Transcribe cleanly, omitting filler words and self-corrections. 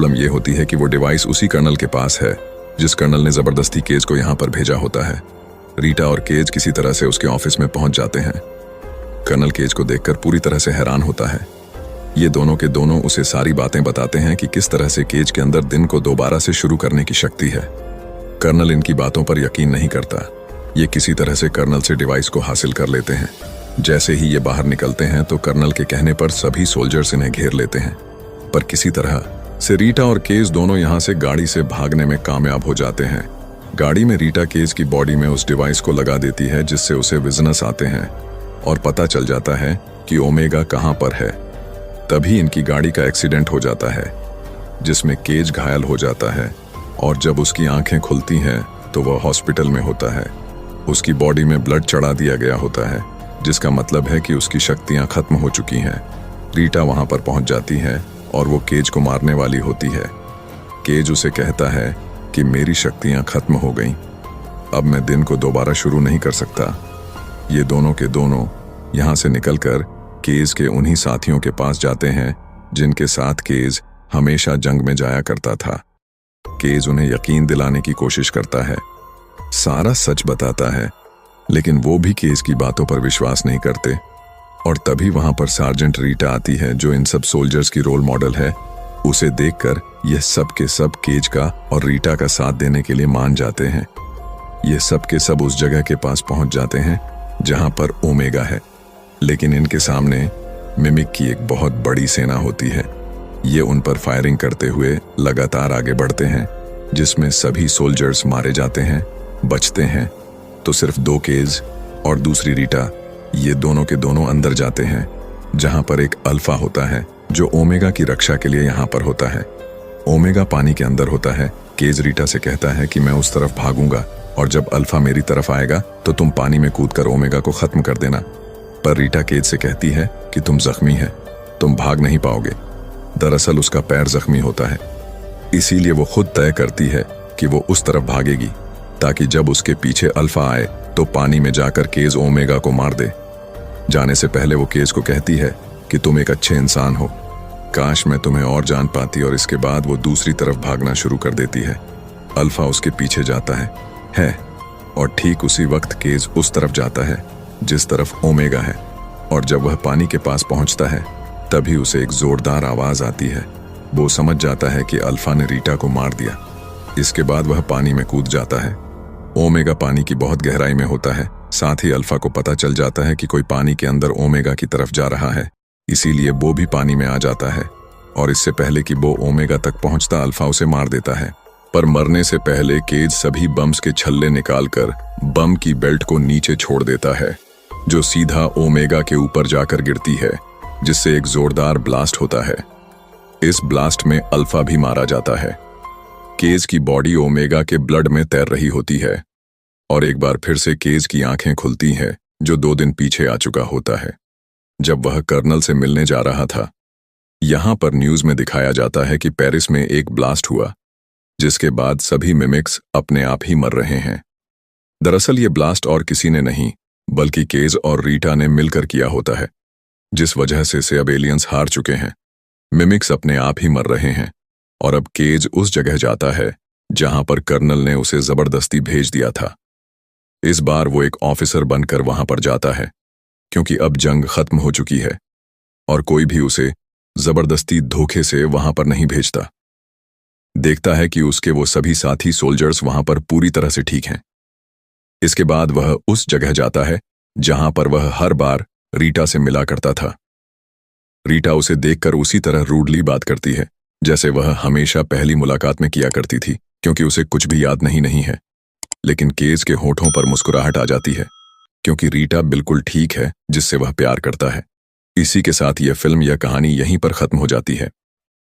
Problem ये होती है कि वो डिवाइस उसी कर्नल के पास है जिस कर्नल ने जबरदस्ती केज को यहाँ पर भेजा होता है। रीटा और केज किसी तरह से उसके ऑफिस में पहुंच जाते हैं। कर्नल केज को देखकर पूरी तरह से हैरान होता है। ये दोनों के दोनों उसे सारी बातें बताते हैं कि किस तरह से केज के अंदर दिन को दोबारा से शुरू करने की शक्ति है। कर्नल इनकी बातों पर यकीन नहीं करता। ये किसी तरह से कर्नल से डिवाइस को हासिल कर लेते हैं। जैसे ही ये बाहर निकलते हैं तो कर्नल के कहने पर सभी सोल्जर्स इन्हें घेर लेते हैं, पर किसी तरह से रीटा और केज दोनों यहाँ से गाड़ी से भागने में कामयाब हो जाते हैं। गाड़ी में रीटा केज की बॉडी में उस डिवाइस को लगा देती है जिससे उसे विजनस आते हैं और पता चल जाता है कि ओमेगा कहाँ पर है। तभी इनकी गाड़ी का एक्सीडेंट हो जाता है जिसमें केज घायल हो जाता है और जब उसकी आंखें खुलती हैं तो वह हॉस्पिटल में होता है। उसकी बॉडी में ब्लड चढ़ा दिया गया होता है जिसका मतलब है कि उसकी शक्तियां खत्म हो चुकी हैं। रीटा वहां पर पहुंच जाती है और वो केज को मारने वाली होती है। केज उसे कहता है कि मेरी शक्तियां खत्म हो गईं, अब मैं दिन को दोबारा शुरू नहीं कर सकता। ये दोनों के दोनों यहां से निकलकर केज के उन्हीं साथियों के पास जाते हैं जिनके साथ केज हमेशा जंग में जाया करता था। केज उन्हें यकीन दिलाने की कोशिश करता है, सारा सच बताता है, लेकिन वो भी केज की बातों पर विश्वास नहीं करते। और तभी वहां पर सार्जेंट रीटा आती है जो इन सब सोल्जर्स की रोल मॉडल है। उसे देखकर ये सब के सब केज का और रीटा का साथ देने के लिए मान जाते हैं। ये सब के सब उस जगह के पास पहुंच जाते हैं जहां पर ओमेगा है, लेकिन इनके सामने मिमिक की एक बहुत बड़ी सेना होती है। ये उन पर फायरिंग करते हुए लगातार आगे बढ़ते हैं जिसमें सभी सोल्जर्स मारे जाते हैं। बचते हैं तो सिर्फ 2 केज और दूसरी रीटा। ये दोनों के दोनों अंदर जाते हैं जहां पर एक अल्फा होता है जो ओमेगा की रक्षा के लिए यहां पर होता है। ओमेगा पानी के अंदर होता है। केज रीटा से कहता है कि मैं उस तरफ भागूंगा और जब अल्फा मेरी तरफ आएगा तो तुम पानी में कूदकर ओमेगा को खत्म कर देना। पर रीटा केज से कहती है कि तुम जख्मी है, तुम भाग नहीं पाओगे। दरअसल उसका पैर जख्मी होता है, इसीलिए वो खुद तय करती है कि वो उस तरफ भागेगी ताकि जब उसके पीछे अल्फा आए तो पानी में जाकर केज ओमेगा को मार दे। जाने से पहले वो केज को कहती है कि तुम एक अच्छे इंसान हो, काश मैं तुम्हें और जान पाती। और इसके बाद वो दूसरी तरफ भागना शुरू कर देती है। अल्फा उसके पीछे जाता है और ठीक उसी वक्त केज उस तरफ जाता है जिस तरफ ओमेगा है। और जब वह पानी के पास पहुंचता है तभी उसे एक जोरदार आवाज आती है। वो समझ जाता है कि अल्फा ने रीटा को मार दिया। इसके बाद वह पानी में कूद जाता है। ओमेगा पानी की बहुत गहराई में होता है। साथ ही अल्फा को पता चल जाता है कि कोई पानी के अंदर ओमेगा की तरफ जा रहा है, इसीलिए वो भी पानी में आ जाता है और इससे पहले कि वो ओमेगा तक पहुंचता अल्फा उसे मार देता है। पर मरने से पहले केज सभी बम्स के छल्ले निकालकर बम की बेल्ट को नीचे छोड़ देता है जो सीधा ओमेगा के ऊपर जाकर गिरती है, जिससे एक जोरदार ब्लास्ट होता है। इस ब्लास्ट में अल्फा भी मारा जाता है। केज की बॉडी ओमेगा के ब्लड में तैर रही होती है और एक बार फिर से केज की आंखें खुलती हैं जो 2 दिन पीछे आ चुका होता है जब वह कर्नल से मिलने जा रहा था। यहां पर न्यूज में दिखाया जाता है कि पेरिस में एक ब्लास्ट हुआ जिसके बाद सभी मिमिक्स अपने आप ही मर रहे हैं। दरअसल ये ब्लास्ट और किसी ने नहीं बल्कि केज और रीटा ने मिलकर किया होता है, जिस वजह से अब एलियंस हार चुके हैं। मिमिक्स अपने आप ही मर रहे हैं और अब केज उस जगह जाता है जहां पर कर्नल ने उसे जबरदस्ती भेज दिया था। इस बार वो एक ऑफिसर बनकर वहां पर जाता है क्योंकि अब जंग खत्म हो चुकी है और कोई भी उसे जबरदस्ती धोखे से वहां पर नहीं भेजता। देखता है कि उसके वो सभी साथी सोल्जर्स वहां पर पूरी तरह से ठीक हैं। इसके बाद वह उस जगह जाता है जहां पर वह हर बार रीटा से मिला करता था। रीटा उसे देखकर उसी तरह रूडली बात करती है जैसे वह हमेशा पहली मुलाकात में किया करती थी, क्योंकि उसे कुछ भी याद नहीं है। लेकिन केज के होठों पर मुस्कुराहट आ जाती है क्योंकि रीटा बिल्कुल ठीक है जिससे वह प्यार करता है। इसी के साथ यह फिल्म या कहानी यहीं पर खत्म हो जाती है।